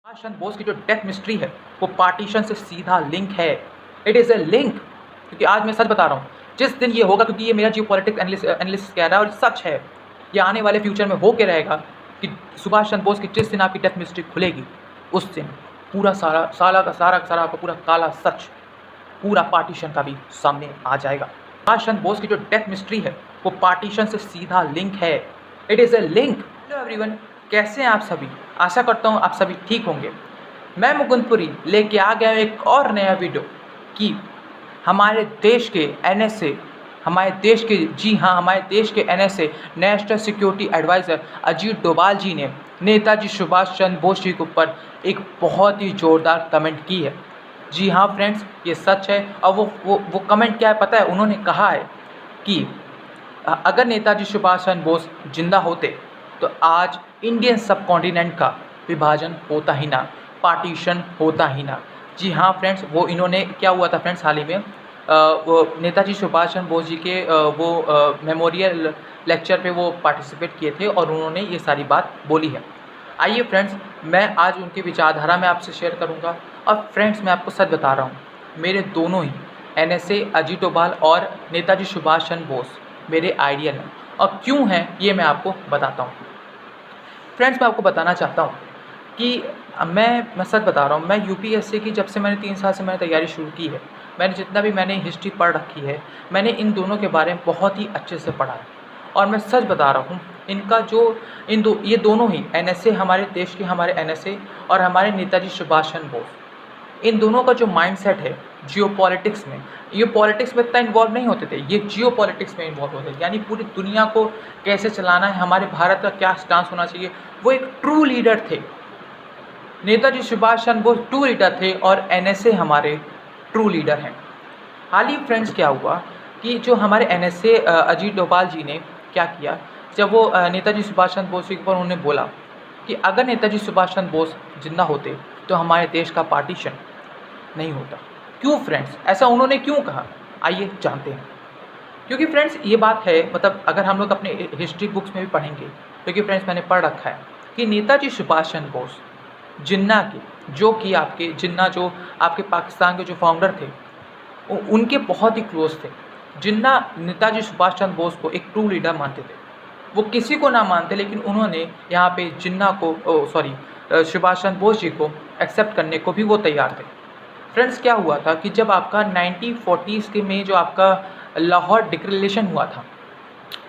सुभाष चंद्र बोस की जो death mystery है वो पार्टीशन से सीधा लिंक है। इट इज़ ए लिंक, क्योंकि आज मैं सच बता रहा हूँ। जिस दिन ये होगा, क्योंकि ये मेरा जियो पॉलिटिक्स एनालिस्ट कह रहा है और सच है, ये आने वाले फ्यूचर में हो के रहेगा कि सुभाष चंद्र बोस की जिस दिन आपकी डेथ मिस्ट्री खुलेगी उस दिन पूरा सारा आपका पूरा काला सच पूरा पार्टीशन का भी सामने आ जाएगा। सुभाष चंद्र बोस की जो डेथ मिस्ट्री है वो पार्टीशन से सीधा लिंक है। It is a link. Hello everyone, कैसे हैं आप सभी? आशा करता हूँ आप सभी ठीक होंगे। मैं मुकुंदपुरी लेके आ गया हूँ एक और नया वीडियो कि हमारे देश के एनएसए हमारे देश के NSA national security adviser Ajit Doval ji ने नेताजी सुभाष चंद्र बोस जी के ऊपर एक बहुत ही ज़ोरदार कमेंट की है। जी हाँ फ्रेंड्स, ये सच है। और वो कमेंट क्या है पता है? उन्होंने कहा है कि अगर नेताजी सुभाष चंद्र बोस जिंदा होते तो आज इंडियन सब कॉन्टिनेंट का विभाजन होता ही ना, पार्टीशन होता ही ना। जी हाँ फ्रेंड्स, वो इन्होंने क्या हुआ था फ्रेंड्स, हाल ही में वो नेताजी सुभाष चंद्र बोस जी के मेमोरियल लेक्चर पे वो पार्टिसिपेट किए थे और उन्होंने ये सारी बात बोली है। आइए फ्रेंड्स, मैं आज उनकी विचारधारा में आपसे शेयर करूंगा। और फ्रेंड्स, मैं आपको सच बता रहा हूँ, मेरे दोनों ही एनएसए अजीत डोभाल और नेताजी सुभाष चंद्र बोस मेरे आइडियल हैं। और क्यों हैं ये मैं आपको बताता हूँ। फ्रेंड्स, मैं आपको बताना चाहता हूँ कि मैं सच बता रहा हूँ, मैं यूपीएससी की जब से मैंने 3 साल से मैंने तैयारी शुरू की है, मैंने जितना भी मैंने हिस्ट्री पढ़ रखी है, मैंने इन दोनों के बारे में बहुत ही अच्छे से पढ़ा है। और मैं सच बता रहा हूँ, इनका जो ये दोनों ही एनएसए, हमारे देश के हमारे एनएसए और हमारे नेताजी सुभाष चंद्र बोस, इन दोनों का जो माइंडसेट है जियो पॉलिटिक्स में, ये पॉलिटिक्स में इतना इन्वॉल्व नहीं होते थे, ये जियो पॉलिटिक्स में इन्वॉल्व होते थे। यानी पूरी दुनिया को कैसे चलाना है, हमारे भारत का क्या स्टांस होना चाहिए, वो एक ट्रू लीडर थे। नेताजी सुभाष चंद्र बोस ट्रू लीडर थे और एनएसए हमारे ट्रू लीडर हैं। हाल ही फ्रेंड्स क्या हुआ कि जो हमारे एनएसए अजीत डोभाल जी ने क्या किया, जब वो नेताजी सुभाष चंद्र बोस के ऊपर उन्होंने बोला कि अगर नेताजी सुभाष चंद्र बोस जिंदा होते तो हमारे देश का पार्टीशन नहीं होता। क्यों फ्रेंड्स, ऐसा उन्होंने क्यों कहा? आइए जानते हैं। क्योंकि फ्रेंड्स ये बात है, मतलब अगर हम लोग अपने हिस्ट्री बुक्स में भी पढ़ेंगे, क्योंकि फ्रेंड्स मैंने पढ़ रखा है कि नेताजी सुभाष चंद्र बोस जिन्ना के जो आपके पाकिस्तान के जो फाउंडर थे, उनके बहुत ही क्लोज थे। जिन्ना नेताजी सुभाष चंद्र बोस को एक ट्रू लीडर मानते थे। वो किसी को ना मानते, लेकिन उन्होंने यहाँ पे जिन्ना को सुभाष चंद्र बोस जी को एक्सेप्ट करने को भी वो तैयार थे। फ्रेंड्स क्या हुआ था कि जब आपका 1940s के में जो आपका लाहौर डिक्लेरेशन हुआ था,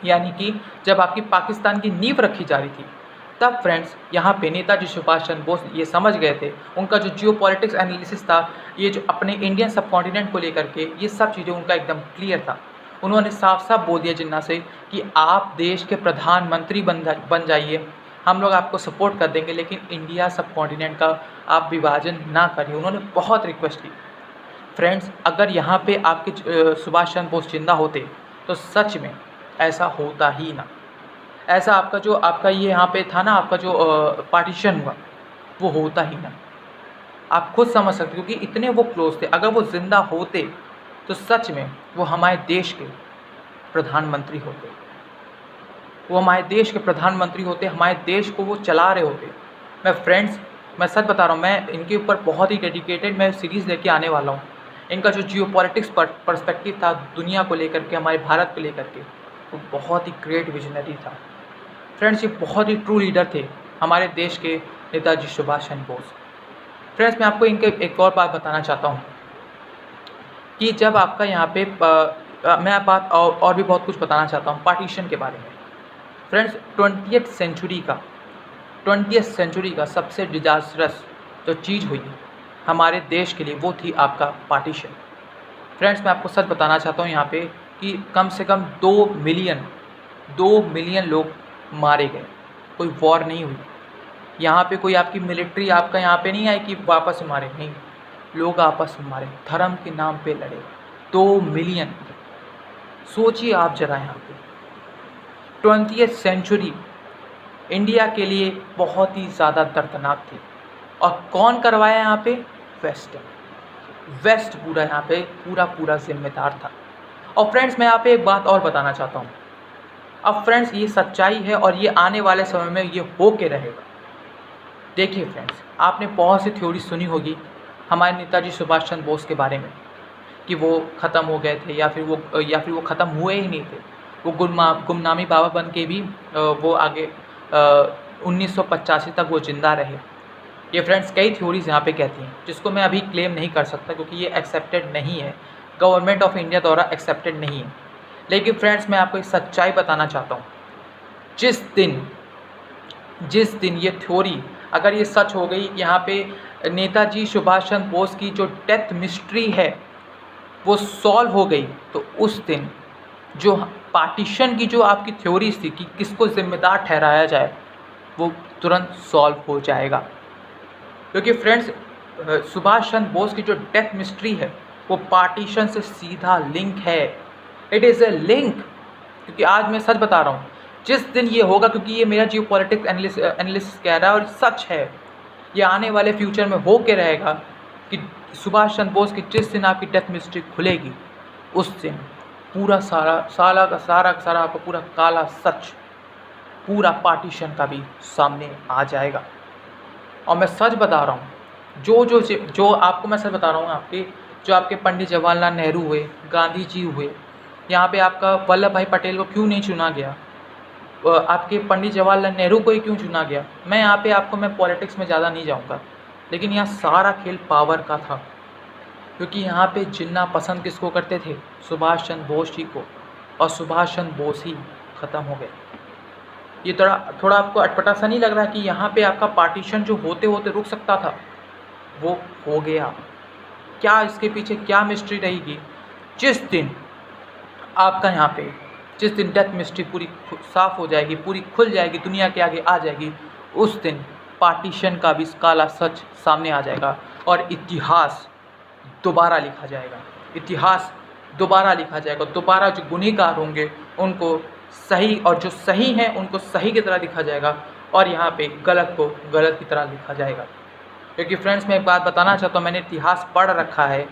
यानी कि जब आपकी पाकिस्तान की नींव रखी जा रही थी, तब फ्रेंड्स यहाँ पे नेताजी सुभाष चंद्र बोस ये समझ गए थे, उनका जो जियो पॉलिटिक्स एनालिसिस था, ये जो अपने इंडियन सब कॉन्टिनेंट को लेकर के ये सब चीज़ें उनका एकदम क्लियर था। उन्होंने साफ साफ बोल दिया जिन्ना से कि आप देश के प्रधानमंत्री बन जाइए, हम लोग आपको सपोर्ट कर देंगे, लेकिन इंडिया सब कॉन्टिनेंट का आप विभाजन ना करिए। उन्होंने बहुत रिक्वेस्ट की। फ्रेंड्स, अगर यहाँ पे आपके सुभाष चंद्र बोस जिंदा होते तो सच में ऐसा होता ही ना। ऐसा आपका ये यहाँ पे था ना, आपका जो पार्टीशन हुआ वो होता ही ना। आप खुद समझ सकते, क्योंकि इतने वो क्लोज थे। अगर वो ज़िंदा होते तो सच में वो हमारे देश के प्रधानमंत्री होते, हमारे देश को वो चला रहे होते। मैं सच बता रहा हूँ, मैं इनके ऊपर बहुत ही डेडिकेटेड मैं सीरीज़ लेके आने वाला हूँ। इनका जो जियो पॉलिटिक्स पर्सपेक्टिव था दुनिया को लेकर के, हमारे भारत को लेकर के, वो बहुत ही ग्रेट विजनरी था। फ्रेंड्स, ये बहुत ही ट्रू लीडर थे हमारे देश के नेताजी सुभाष चंद्र बोस। फ्रेंड्स, मैं आपको इनके एक और बात बताना चाहता हूँ कि जब आपका यहाँ पे मैं बात और भी बहुत कुछ बताना चाहता हूँ पार्टीशन के बारे में। फ्रेंड्स, 20th सेंचुरी का सबसे डिजास्टरस जो चीज़ हुई हमारे देश के लिए वो थी आपका पार्टीशन। फ्रेंड्स, मैं आपको सच बताना चाहता हूँ यहाँ पे कि कम से कम 2 मिलियन लोग मारे गए। कोई वॉर नहीं हुई यहाँ पे, कोई आपकी मिलिट्री आपका यहाँ पे नहीं आई कि वापस मारे, नहीं, लोग आपस में मारे, धर्म के नाम पे लड़े। 2 मिलियन, सोचिए आप जरा। यहाँ पे 20th सेंचुरी इंडिया के लिए बहुत ही ज़्यादा दर्दनाक थी। और कौन करवाया यहाँ पे? वेस्ट पूरा यहाँ पे पूरा जिम्मेदार था। और फ्रेंड्स, मैं यहाँ पे एक बात और बताना चाहता हूँ। अब फ्रेंड्स, ये सच्चाई है और ये आने वाले समय में ये हो के रहेगा। देखिए फ्रेंड्स, आपने बहुत सी थ्योरी सुनी होगी हमारे नेताजी सुभाष चंद्र बोस के बारे में कि वो ख़त्म हो गए थे या फिर वो ख़त्म हुए ही नहीं थे। वो गुमनामी बाबा बन के भी वो आगे 1985 तक वो ज़िंदा रहे। ये फ्रेंड्स कई थ्योरीज़ यहाँ पे कहती हैं, जिसको मैं अभी क्लेम नहीं कर सकता क्योंकि ये एक्सेप्टेड नहीं है, गवर्नमेंट ऑफ इंडिया द्वारा एक्सेप्टेड नहीं है। लेकिन फ्रेंड्स मैं आपको एक सच्चाई बताना चाहता हूँ। जिस दिन ये थ्योरी अगर ये सच हो गई, यहाँ पे नेताजी सुभाष चंद्र बोस की जो डेथ मिस्ट्री है वो सॉल्व हो गई, तो उस दिन जो पार्टीशन की जो आपकी थ्योरीज थी कि किसको ज़िम्मेदार ठहराया जाए, वो तुरंत सॉल्व हो जाएगा। क्योंकि फ्रेंड्स सुभाष चंद्र बोस की जो डेथ मिस्ट्री है वो पार्टीशन से सीधा लिंक है। It is a link. क्योंकि आज मैं सच बता रहा हूँ, जिस दिन ये होगा, क्योंकि ये मेरा जियो पॉलिटिक्स एनालिस्ट कह रहा है और सच है, ये आने वाले फ्यूचर में हो के रहेगा कि सुभाष चंद्र बोस की जिस दिन आपकी डेथ मिस्ट्री खुलेगी, उस दिन पूरा सारा आपका पूरा काला सच, पूरा पार्टीशन का भी सामने आ जाएगा। और मैं सच बता रहा हूँ, जो आपको मैं सच बता रहा हूँ, आपके पंडित जवाहरलाल नेहरू हुए, गांधी जी हुए, यहाँ पे आपका वल्लभ भाई पटेल को क्यों नहीं चुना गया, आपके पंडित जवाहरलाल नेहरू को ही क्यों चुना गया। मैं पॉलिटिक्स में ज़्यादा नहीं जाऊँगा, लेकिन यहाँ सारा खेल पावर का था। क्योंकि यहाँ पे जितना पसंद किसको करते थे, सुभाष चंद्र बोस जी को, और सुभाष चंद्र बोस ही ख़त्म हो गए। ये थोड़ा आपको अटपटा सा नहीं लग रहा कि यहाँ पे आपका पार्टीशन जो होते होते रुक सकता था, वो हो गया। क्या इसके पीछे क्या मिस्ट्री रहेगी? जिस दिन डेथ मिस्ट्री पूरी साफ़ हो जाएगी, पूरी खुल जाएगी, दुनिया के आगे आ जाएगी, उस दिन पार्टीशन का भी काला सच सामने आ जाएगा और इतिहास दोबारा लिखा जाएगा। दोबारा जो गुनहगार होंगे उनको सही, और जो सही हैं उनको सही की तरह लिखा जाएगा, और यहाँ पे गलत को गलत की तरह लिखा जाएगा। क्योंकि फ्रेंड्स मैं एक बात बताना चाहता हूँ, मैंने इतिहास पढ़ रखा है।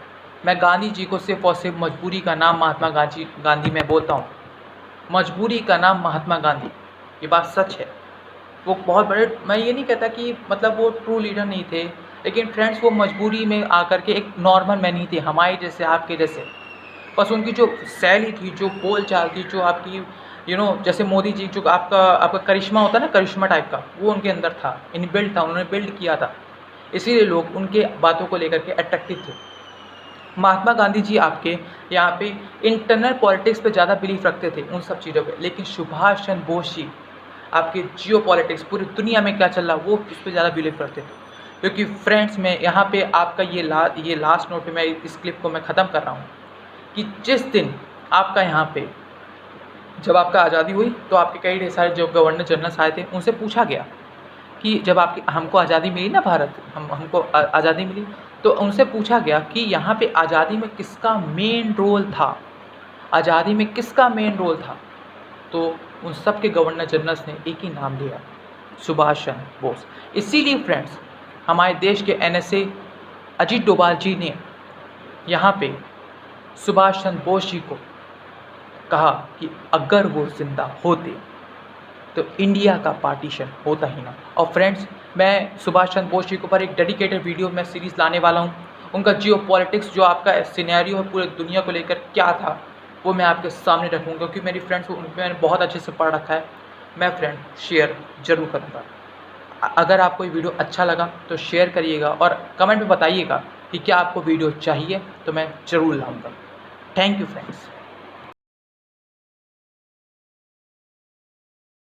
मैं गांधी जी को सिर्फ और सिर्फ मजबूरी का नाम महात्मा गांधी मैं बोलता हूँ। मजबूरी का नाम महात्मा गांधी, ये बात सच है। वो बहुत बड़े, मैं ये नहीं कहता कि मतलब वो ट्रू लीडर नहीं थे, लेकिन फ्रेंड्स वो मजबूरी में आकर के एक नॉर्मल मैन ही थे, हमारे जैसे, आपके जैसे। बस उनकी जो शैली थी, जो बोल चाल थी, जो आपकी जैसे मोदी जी, जो आपका करिश्मा होता है ना, करिश्मा टाइप का, वो उनके अंदर था, इनबिल्ट था, उन्होंने बिल्ड किया था। इसीलिए लोग उनके बातों को लेकर के अट्रैक्टिव थे। महात्मा गांधी जी आपके यहाँ पे इंटरनल पॉलिटिक्स पे ज़्यादा बिलीफ रखते थे, उन सब चीज़ों पे, लेकिन सुभाष चंद्र बोस जी आपके जियो पॉलिटिक्स, पूरी दुनिया में क्या चल रहा है वो उस पर ज़्यादा बिलीव करते थे। क्योंकि फ्रेंड्स मैं यहाँ पे आपका ये लास्ट नोट पे मैं इस क्लिप को मैं ख़त्म कर रहा हूँ कि जिस दिन आपका यहाँ पे जब आपका आज़ादी हुई, तो आपके कई ढेर सारे जो गवर्नर जनरल्स आए थे, उनसे पूछा गया कि जब हमको आज़ादी मिली ना, हमको आज़ादी मिली, तो उनसे पूछा गया कि यहाँ पे आज़ादी में किसका मेन रोल था। तो उन सब के गवर्नर जनरल्स ने एक ही नाम लिया, सुभाष चंद्र बोस। इसीलिए फ्रेंड्स हमारे देश के NSA अजीत डोभाल जी ने यहाँ पे सुभाष चंद्र बोस जी को कहा कि अगर वो जिंदा होते तो इंडिया का पार्टीशन होता ही ना। और फ्रेंड्स मैं सुभाष चंद्र बोस जी के ऊपर एक डेडिकेटेड वीडियो मैं सीरीज़ लाने वाला हूँ। उनका जियो पॉलिटिक्स, जो आपका सिनेरियो है पूरे दुनिया को लेकर क्या था, वो मैं आपके सामने रखूँगा, क्योंकि मेरी फ्रेंड्स को मैंने बहुत अच्छे से पढ़ रखा है। मैं फ्रेंड शेयर ज़रूर करूँगा। अगर आपको ये वीडियो अच्छा लगा तो शेयर करिएगा और कमेंट में बताइएगा कि क्या आपको वीडियो चाहिए, तो मैं ज़रूर लाऊँगा। Thank you friends.